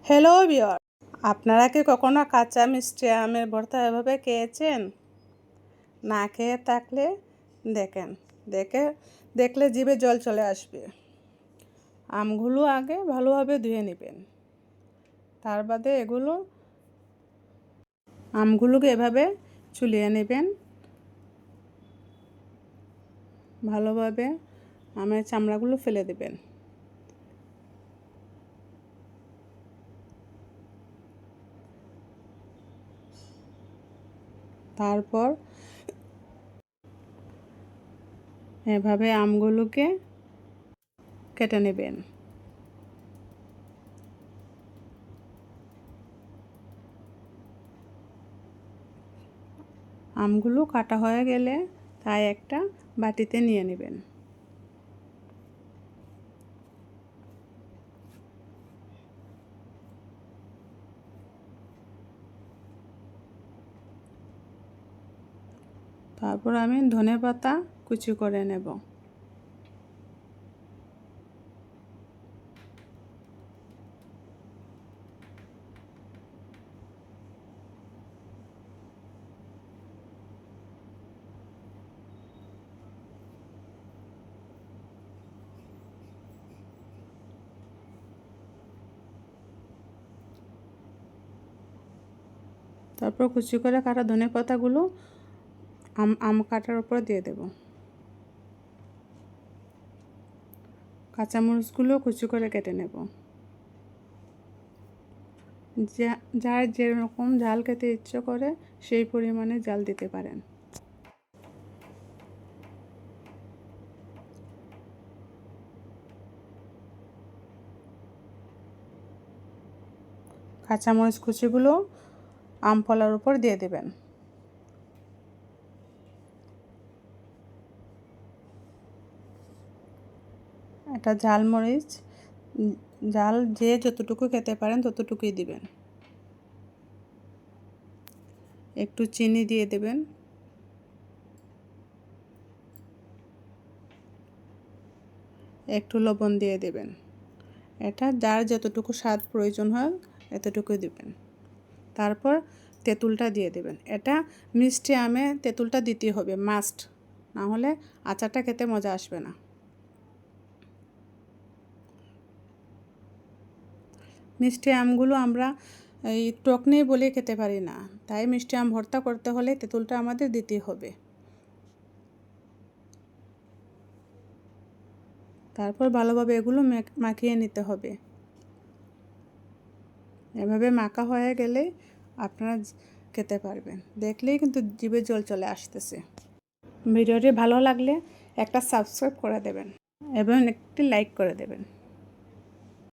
Hello viewer, আপনারা কি কখনো কাঁচা মিষ্টি আমের ভর্তা এভাবে খেয়েছেন? না খেয়ে থাকলে দেখেন, দেখলে জিভে জল চলে আসবে। আমগুলো আগে ভালোভাবে ধুয়ে নেবেন। তার বাদে আমগুলোকে এভাবে চুলিয়ে নেবেন ভালোভাবে। আমের চামড়াগুলো ফেলে দেবেন। তারপর এভাবে আমগুলোকে কেটে নেবেন। আমগুলো কাটা হয়ে গেলে তাই একটা বাটিতে নিয়ে নেবেন। তারপর আমি ধনেপাতা কুচি করে নেব। তারপর কুচি করে কাটা ধনেপাতাগুলো আম কাটার উপর দিয়ে দেব। কাঁচামরিচগুলো কুচি করে কেটে নেব। যার যেরকম ঝাল খেতে ইচ্ছে করে সেই পরিমাণে ঝাল দিতে পারেন। কাঁচামরিচ কুচিগুলো আম ফলার উপর দিয়ে দেবেন। এটা ঝালমরিচ, ঝাল যে যতটুকু খেতে পারেন ততটুকুই দিবেন। একটু চিনি দিয়ে দেবেন। একটু লবণ দিয়ে দেবেন। এটা যার যতটুকু স্বাদ প্রয়োজন হয় এতটুকু দিবেন। তারপর তেঁতুলটা দিয়ে দেবেন। এটা মিষ্টি আমে তেঁতুলটা দিতে হবে মাস্ট, না হলে আচারটা খেতে মজা আসবে না। মিষ্টি আমগুলো আমরা এই টক নেই বলে খেতে পারি না, তাই মিষ্টি আম ভর্তা করতে হলে তেঁতুলটা আমাদের দিতে হবে। তারপর ভালোভাবে এগুলো মাখিয়ে নিতে হবে। এভাবে মাখা হয়ে গেলে আপনারা খেতে পারবেন। দেখলেই কিন্তু জিভে জল চলে আসতেছে। ভিডিওটি ভালো লাগলে একটা সাবস্ক্রাইব করে দেবেন এবং একটি লাইক করে দেবেন।